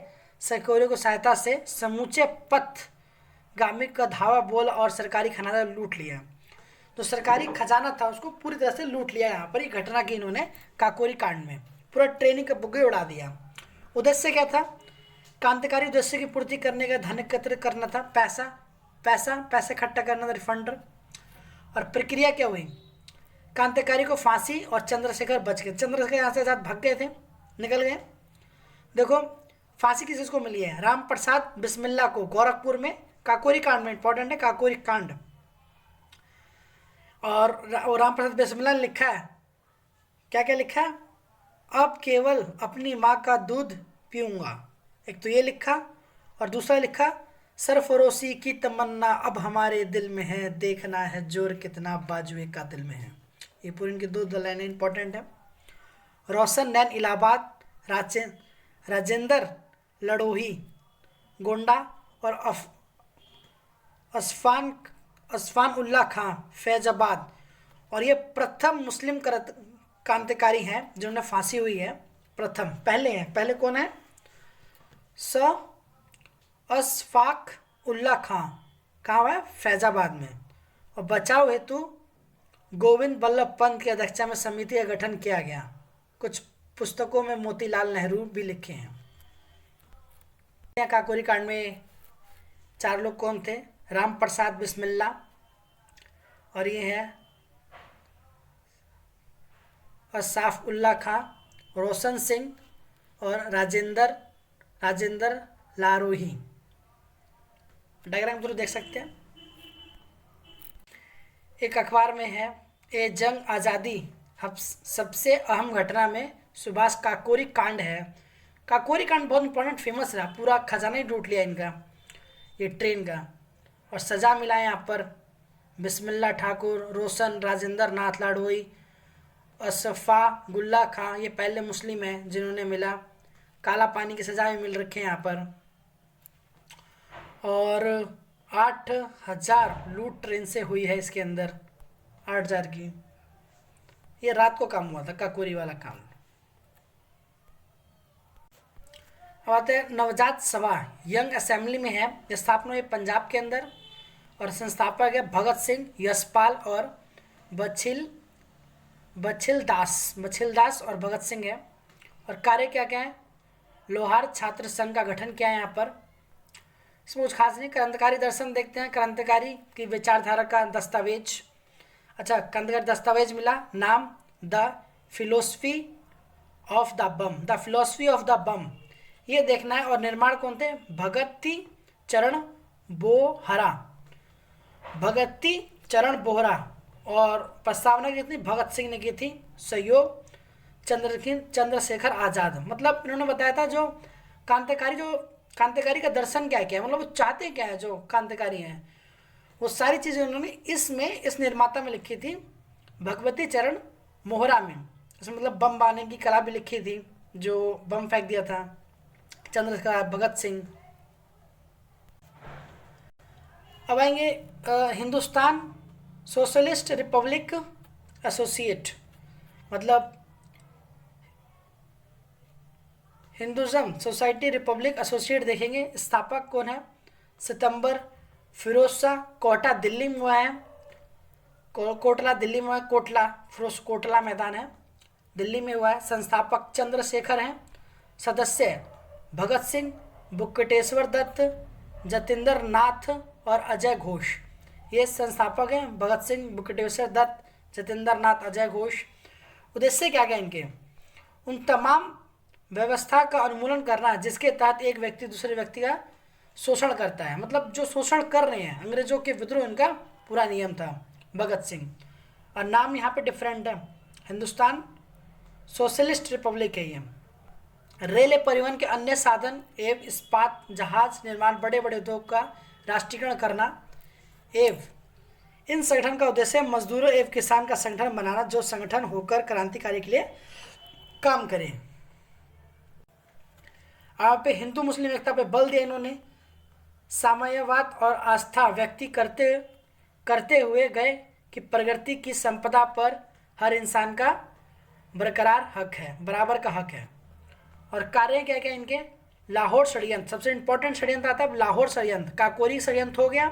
सहयोगियों की सहायता से समूचे पथगामी का धावा बोल और सरकारी खजाना लूट लिया। तो सरकारी खजाना था उसको पूरी तरह से लूट लिया। यहाँ पर ये घटना की इन्होंने काकोरी कांड में। पूरा ट्रेनिंग का बुग्गे उड़ा दिया। उद्देश्य क्या था? क्रांतिकारी उद्देश्य की पूर्ति करने का धन एकत्र करना था, पैसा इकट्ठा करना था, रिफंड। और प्रक्रिया क्या हुई? क्रांतिकारी को फांसी और चंद्रशेखर बच गए। चंद्रशेखर यहाँ से साथ भाग गए थे, निकल गए। देखो फांसी किस को मिली है? राम प्रसाद बिस्मिल्ला को गोरखपुर में काकोरी कांड में, इंपॉर्टेंट है काकोरी कांड। और राम प्रसाद बिस्मिल्ला ने लिखा है, क्या क्या लिखा है? अब केवल अपनी माँ का दूध पीऊंगा, एक तो ये लिखा। और दूसरा लिखा, सरफरोशी की तमन्ना अब हमारे दिल में है, देखना है जोर कितना बाजुए का दिल में है। ये पूरी इनकी दो लाइनें इंपॉर्टेंट है। रोशन नैन इलाहाबाद, राजेंद्र लड़ोही गोंडा और असफान उल्ला खां फैजाबाद। और ये प्रथम मुस्लिम क्रांतिकारी हैं जिन्होंने फांसी हुई है, प्रथम, पहले हैं। पहले कौन है? अशफाक उल्ला खां, कहाँ है? फैजाबाद में। और बचाव हेतु गोविंद बल्लभ पंत की अध्यक्षता में समिति का गठन किया गया। कुछ पुस्तकों में मोतीलाल नेहरू भी लिखे हैं। काकोरी कांड में 4 लोग कौन थे? राम प्रसाद बिस्मिल्ला, और ये है अशफाक उल्ला खां, रोशन सिंह और राजेंद्र लारोही। डायग्राम जरूर देख सकते हैं। एक अखबार में है, ए जंग आज़ादी सबसे अहम घटना में सुभाष काकोरी कांड है। काकोरी कांड बहुत इंपॉर्टेंट, फेमस रहा, पूरा खजाना ही लूट लिया इनका, ये ट्रेन का। और सज़ा मिला है यहाँ पर बिस्मिल्ला ठाकुर, रोशन, राजेंद्र नाथ लाड़ोई, अशफाक उल्ला खां, ये पहले मुस्लिम हैं जिन्होंने मिला। काला पानी की सज़ा भी मिल रखी है यहाँ पर। और 8,000 लूट ट्रेन से हुई है इसके अंदर, 8,000 की। ये रात को काम हुआ था, काकोरी वाला काम। अब आते हैं नवजात सभा, यंग असेंबली में है। स्थापना हुई पंजाब के अंदर और संस्थापक है भगत सिंह, यशपाल और बछिल दास और भगत सिंह है। और कार्य क्या क्या है? लोहार छात्र संघ का गठन किया है यहाँ पर। इसमें कुछ खास नहीं। क्रांतिकारी दर्शन देखते हैं, क्रांतिकारी की विचारधारा का दस्तावेज। अच्छा, क्रांतिकारी दस्तावेज मिला, नाम द फिलोसफी ऑफ द बम, ये देखना है। और निर्माण कौन थे? भगत चरण बोहरा। और प्रस्तावना कितनी? भगत सिंह ने की थी। सहयोग चंद्रशेखर आज़ाद। मतलब इन्होंने बताया था जो क्रांतिकारी का दर्शन क्या है, मतलब वो चाहते क्या है, जो क्रांतिकारी हैं वो सारी चीज़ें उन्होंने इस निर्माता में लिखी थी, भगवती चरण मोहरा में। इसमें मतलब बम बनाने की कला भी लिखी थी, जो बम फेंक दिया था चंद्रशेखर भगत सिंह। अब आएंगे हिंदुस्तान सोशलिस्ट रिपब्लिक एसोसिएट, मतलब हिंदुज़म सोसाइटी रिपब्लिक एसोसिएट देखेंगे। स्थापक कौन है? सितंबर फिरोज शाह, कोटा दिल्ली में हुआ है, कोटला दिल्ली में हुआ है, कोटला मैदान है, दिल्ली में हुआ है। संस्थापक चंद्रशेखर हैं। सदस्य भगत सिंह, बुक्केटेश्वर दत्त, जतिंदर नाथ और अजय घोष। ये संस्थापक हैं, भगत सिंह, बुक्केटेश्वर दत्त, जतिंदर नाथ, अजय घोष। उद्देश्य क्या क्या इनके? उन तमाम व्यवस्था का उन्मूलन करना जिसके तहत एक व्यक्ति दूसरे व्यक्ति का शोषण करता है, मतलब जो शोषण कर रहे हैं, अंग्रेजों के विद्रोह, इनका पूरा नियम था भगत सिंह। और नाम यहाँ पे डिफरेंट है, हिंदुस्तान सोशलिस्ट रिपब्लिक है ये। रेल परिवहन के अन्य साधन एवं इस्पात, जहाज निर्माण, बड़े बड़े उद्योग का राष्ट्रीयकरण करना एवं इन संगठन का उद्देश्य मजदूरों एवं किसान का संगठन बनाना, जो संगठन होकर क्रांतिकारी के लिए काम करे। आप पे हिंदू मुस्लिम एकता पे बल दिया इन्होंने। साम्यवाद और आस्था व्यक्ति करते हुए गए कि प्रगति की संपदा पर हर इंसान का बराबर का हक है। और कार्य क्या क्या इनके? लाहौर षड्यंत्र, सबसे इंपॉर्टेंट षड्यंत्र आता है लाहौर षड्यंत्र। काकोरी षड्यंत्र हो गया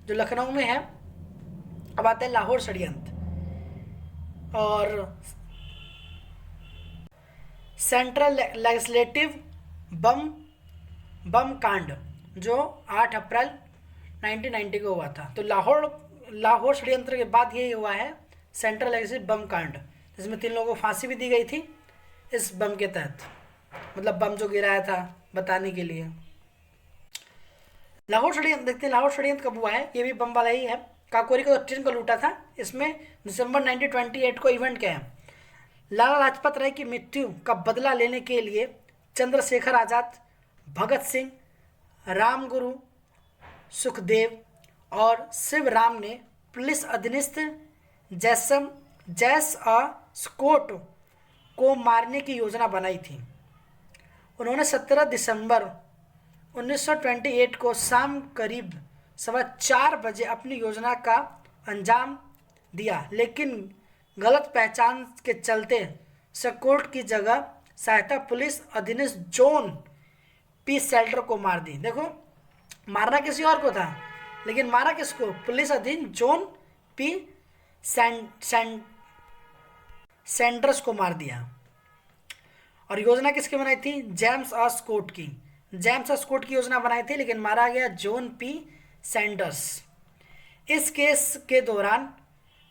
जो लखनऊ में है, अब आता है लाहौर षड्यंत्र। और सेंट्रल लेजिस्लेटिव बम बम कांड जो 8 अप्रैल 1990 को हुआ था। तो लाहौर षड्यंत्र के बाद ये हुआ है सेंट्रल लेजिस्लेटिव बम कांड, जिसमें 3 लोगों को फांसी भी दी गई थी इस बम के तहत, मतलब बम जो गिराया था बताने के लिए। लाहौर षड्यंत्र देखते हैं, लाहौर षड्यंत्र कब हुआ है, ये भी बम वाला ही है। काकोरी को ट्रेन को लूटा था, इसमें दिसंबर 1928 को इवेंट क्या है। लाला लाजपत राय की मृत्यु का बदला लेने के लिए चंद्रशेखर आजाद, भगत सिंह, रामगुरु, सुखदेव और शिवराम ने पुलिस अधीनस्थ जैस स्कॉट को मारने की योजना बनाई थी। उन्होंने 17 दिसंबर 1928 को शाम करीब 4:15 बजे अपनी योजना का अंजाम दिया, लेकिन गलत पहचान के चलते स्कॉट की जगह सहायता पुलिस अधीनस्थ जॉन पी सेल्टर को मार दी। देखो, मारना किसी और को था, लेकिन मारा किसको? पुलिस अधीन जॉन पी सैंडर्स को मार दिया। और योजना किसकी बनाई थी? जेम्स स्कॉट की। जेम्स स्कॉट की योजना बनाई थी, लेकिन मारा गया जॉन पी सैंडर्स। इस केस के दौरान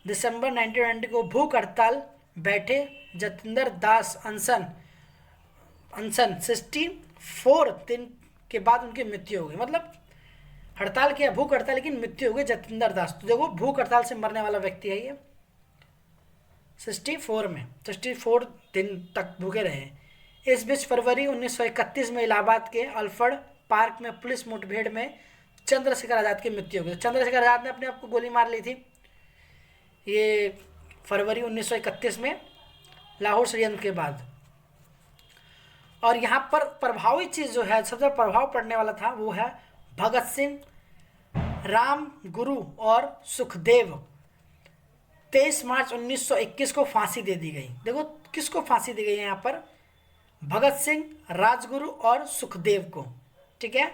दिसंबर 1990 को भूख हड़ताल बैठे जतिंदर दास अनशन 64 दिन के बाद उनकी मृत्यु हो गई। मतलब हड़ताल किया, भूख हड़ताल, लेकिन मृत्यु हो गई जतिंदर दास। तो देखो, भूख हड़ताल से मरने वाला व्यक्ति है ये। 64 दिन तक भूखे रहे। इस बीच फरवरी 1931 में इलाहाबाद के अल्फ्रेड पार्क में पुलिस मुठभेड़ में चंद्रशेखर आजाद की मृत्यु हो गई। चंद्रशेखर आजाद ने अपने आप को गोली मार ली थी, ये फरवरी 1931 में लाहौर षड्यंत्र के बाद। और यहाँ पर प्रभावी चीज़ जो है, सबसे प्रभाव पड़ने वाला था, वो है भगत सिंह, राम गुरु और सुखदेव। 23 मार्च 1921 को फांसी दे दी गई। देखो, किसको फांसी दी गई है यहाँ पर? भगत सिंह, राजगुरु और सुखदेव को। ठीक है।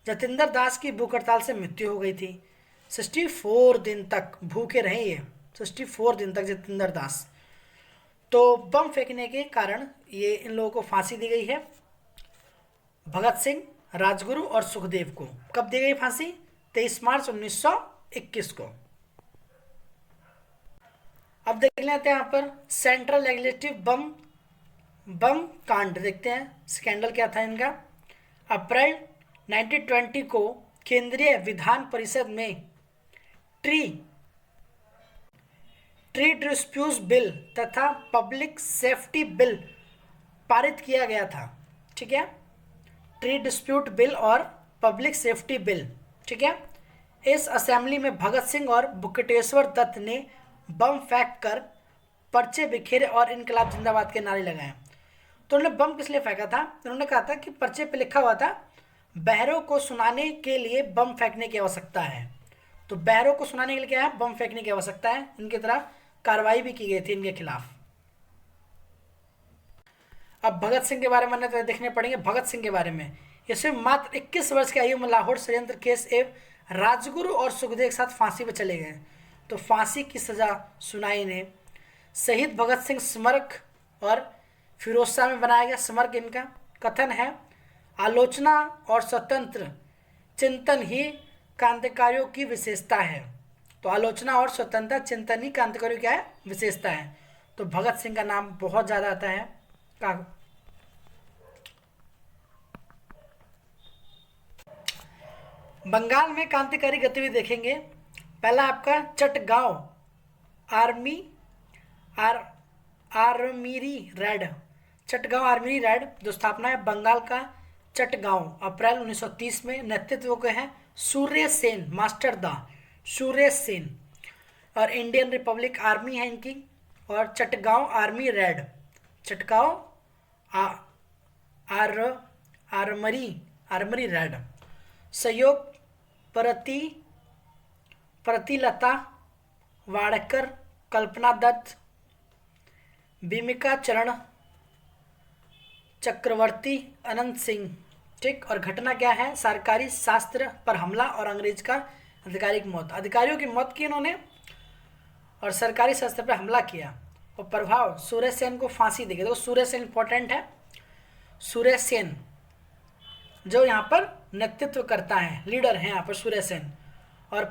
जतिंदर दास की भूख हड़ताल से मृत्यु हो गई थी। 64 दिन तक भूखे रहे ये, 64 दिन तक जतिंदर दास। तो बम फेंकने के कारण ये इन लोगों को फांसी दी गई है, भगत सिंह, राजगुरु और सुखदेव को। कब दी गई फांसी? 23 मार्च 1921 को। अब देख लेते हैं यहाँ पर सेंट्रल लेजिस्लेटिव बम कांड देखते हैं, स्कैंडल क्या था इनका। अप्रैल 1920 को केंद्रीय विधान परिषद में ट्री डिस्प्यूट बिल तथा पब्लिक सेफ्टी बिल पारित किया गया था। ठीक है, ट्री डिस्प्यूट बिल और पब्लिक सेफ्टी बिल। ठीक है। इस असेंबली में भगत सिंह और बुकटेश्वर दत्त ने बम फेंक कर पर्चे बिखेरे और इनकलाब जिंदाबाद के नारे लगाए। तो उन्होंने बम किस लिए फेंका था? उन्होंने कहा था कि पर्चे पे लिखा हुआ था, बहरों को सुनाने के लिए बम फेंकने की आवश्यकता है। तो बहरों को सुनाने के लिए क्या है? बम फेंकने की आवश्यकता है। इनकी तरह कार्रवाई भी की गई थी इनके खिलाफ। अब भगत सिंह के बारे में तो देखने पड़ेंगे। भगत सिंह के बारे में, ये सिर्फ मात्र 21 वर्ष की आयु में लाहौर षड्यंत्र केस एवं राजगुरु और सुखदेव के साथ फांसी पर चले गए। तो फांसी की सजा सुनाई इन्हें। शहीद भगत सिंह स्मारक और फिरोजशाह में बनाया गया स्मारक। इनका कथन है, आलोचना और स्वतंत्र चिंतन ही क्रांतिकारियों की विशेषता है। तो आलोचना और स्वतंत्रता चिंतन ही क्रांतिकारियों क्या है? विशेषता है। तो भगत सिंह का नाम बहुत ज़्यादा आता है। बंगाल में क्रांतिकारी गतिविधि देखेंगे। पहला आपका चटगांव आर्मीरी रेड। चटगांव आर्मीरी रेड जो स्थापना है बंगाल का चटगांव अप्रैल 1930 में। नेतृत्व के हैं सूर्य सेन, मास्टर दा सूर्य सेन। और इंडियन रिपब्लिक आर्मी है इनकी। और Chittagong army red, Chittagong armoury raid. सहयोग प्रतिलता वाड़कर, कल्पना दत्त, भूमिका चरण चक्रवर्ती, अनंत सिंह। ठीक। और घटना क्या है? सरकारी शास्त्र पर हमला और अंग्रेज का अधिकारी की मौत। अधिकारियों की मौत की इन्होंने और सरकारी शास्त्र पर हमला किया। और प्रभाव, सूर्य सेन को फांसी दी गई। तो सूर्य सेन इंपॉर्टेंट है, सूर्य सेन, जो यहाँ पर नेतृत्व करता है, लीडर है यहाँ पर सूर्य सेन। और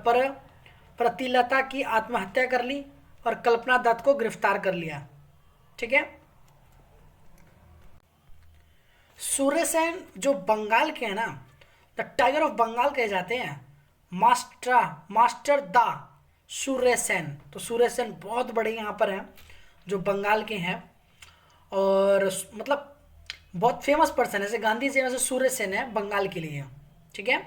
प्रतिलता की आत्महत्या कर ली और कल्पना दत्त को गिरफ्तार कर लिया। ठीक है। सूर्य सेन जो बंगाल के हैं ना, द टाइगर ऑफ बंगाल कहे जाते हैं, मास्टर दा सूर्य सेन। तो सूर्य सेन बहुत बड़े यहाँ पर हैं जो बंगाल के हैं, और मतलब बहुत फेमस पर्सन है, जैसे गांधी जी में से सूर्य सेन है बंगाल के लिए। ठीक है।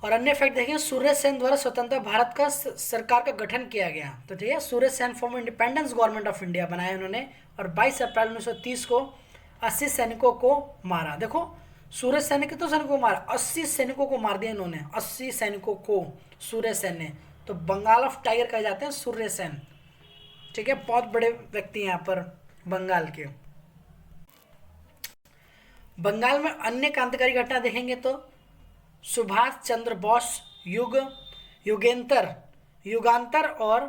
और अन्य फैक्ट देखिए, सूर्य सेन द्वारा स्वतंत्र भारत का सरकार का गठन किया गया। तो ठीक है, Surya Sen form independence government of India बनाया उन्होंने, और 22 अप्रैल 1930 को 80 सैनिकों को मारा। देखो, सूर्य सेन ने कितने सैनिकों को मारा? 80 सैनिकों को मार दिया इन्होंने, 80 सैनिकों को सूर्य सेन ने। तो बंगाल ऑफ टाइगर कहे जाते हैं सूर्य सेन। ठीक है, बहुत बड़े व्यक्ति हैं यहाँ पर बंगाल के। बंगाल में अन्य क्रांतिकारी घटना देखेंगे तो सुभाष चंद्र बोस युगांतर और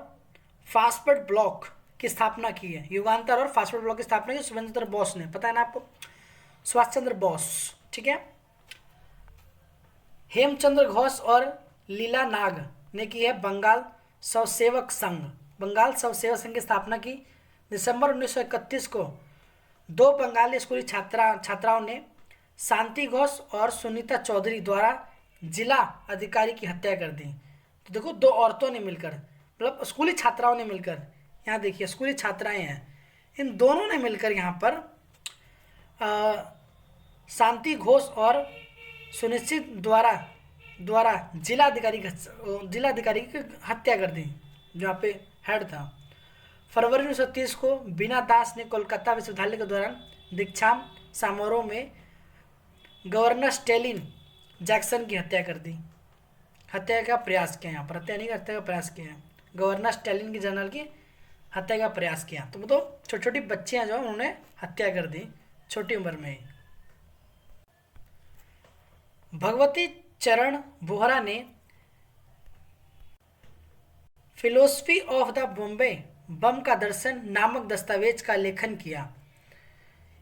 फास्फेट ब्लॉक की स्थापना की है। युगांतर और फास्फेट ब्लॉक की स्थापना की सुभाष चंद्र बोस ने, पता है ना आपको, सुभाष चंद्र बोस। ठीक है। हेमचंद्र घोष और लीला नाग ने की है बंगाल स्वसेवक संघ। बंगाल स्वसेवक संघ की स्थापना की दिसंबर 1931 को। 2 बंगाली स्कूली छात्राओं ने शांति घोष और सुनीता चौधरी द्वारा जिला अधिकारी की हत्या कर दी। तो देखो, 2 औरतों ने मिलकर, मतलब स्कूली छात्राओं ने मिलकर, यहाँ देखिए स्कूली छात्राएं हैं, इन दोनों ने मिलकर यहाँ पर शांति घोष और सुनिश्चित द्वारा जिलाधिकारी की हत्या कर दी, जहाँ पे हेड था। फरवरी 1930 को बीना दास ने कोलकाता विश्वविद्यालय के दौरान दीक्षांत समारोह में गवर्नर स्टेलिन जैक्सन की हत्या कर दी। हत्या का प्रयास किया, यहाँ पर हत्या नहीं, हत्या का प्रयास किया। गवर्नर स्टेलिन की जनरल की हत्या का प्रयास किया। तो वो तो छोटी छोटी बच्चियां जो उन्होंने हत्या कर दी छोटी उम्र में ही। भगवती चरण बोहरा ने फिलोसफी ऑफ द बॉम्बे बम का दर्शन नामक दस्तावेज का लेखन किया।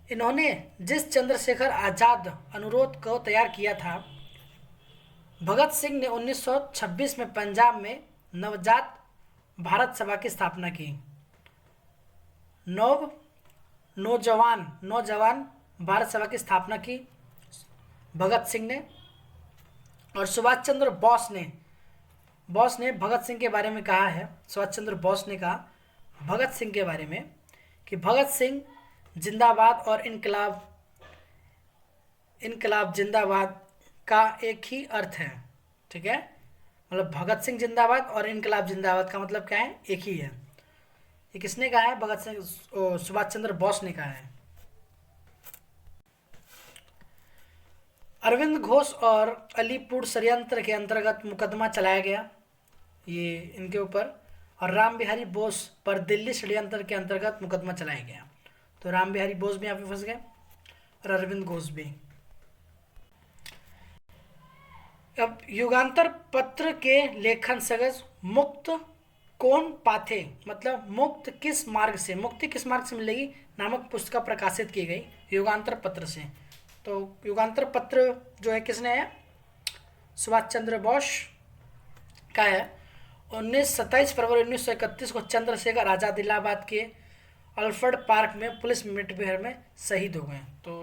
इन्होंने जिस चंद्रशेखर आजाद अनुरोध को तैयार किया था, भगत सिंह ने 1926 में पंजाब में नवजात भारत सभा की स्थापना की। नौजवान भारत सभा की स्थापना की भगत सिंह ने। और सुभाष चंद्र बोस ने भगत सिंह के बारे में कहा है, सुभाष चंद्र बोस ने कहा भगत सिंह के बारे में कि भगत सिंह जिंदाबाद और इनकलाब जिंदाबाद का एक ही अर्थ है। ठीक है, मतलब भगत सिंह जिंदाबाद और इनकलाब जिंदाबाद का मतलब क्या है? एक ही है। ये किसने कहा है? भगत सिंह, सुभाष चंद्र बोस ने कहा है। अरविंद घोष और अलीपुर षड्यंत्र के अंतर्गत मुकदमा चलाया गया ये इनके ऊपर, और राम बिहारी बोस पर दिल्ली षड्यंत्र के अंतर्गत मुकदमा चलाया गया। तो राम बिहारी बोस भी यहाँ पे फंस गए और अरविंद घोष भी। अब युगांतर पत्र के लेखन सगज मुक्त कौन पाथे, मतलब मुक्ति किस मार्ग से मिलेगी नामक पुस्तक प्रकाशित की गई युगांतर पत्र से। तो युगांतर पत्र जो है किसने है? सुभाष चंद्र बोस का है। 27 फरवरी 1931 को चंद्रशेखर आजाद इलाहाबाद के अल्फ्रेड पार्क में पुलिस मुठभेड़ में शहीद हो गए। तो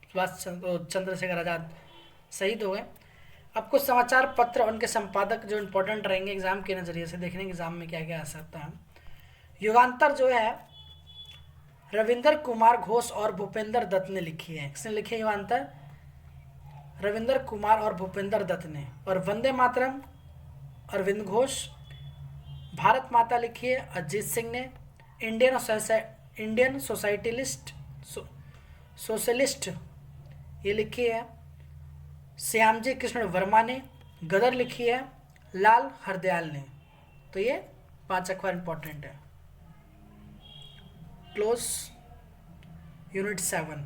सुभाष चंद्रशेखर आजाद शहीद हो गए। अब कुछ समाचार पत्र उनके संपादक जो इम्पोर्टेंट रहेंगे एग्जाम के नज़रिए से, देखने एग्जाम में क्या क्या आ सकता है। युगांतर जो है रविंदर कुमार घोष और भूपेंद्र दत्त ने लिखी है। किसने लिखी है युगांतर? रविंदर कुमार और भूपेंद्र दत्त ने। और वंदे मातरम अरविंद घोष। भारत माता लिखी है अजीत सिंह ने। इंडियन सोशलिस्ट ये लिखी है श्यामजी कृष्ण वर्मा ने। गदर लिखी है लाल हरदयाल ने। तो ये 5 अखबार इंपॉर्टेंट है। Close unit 7।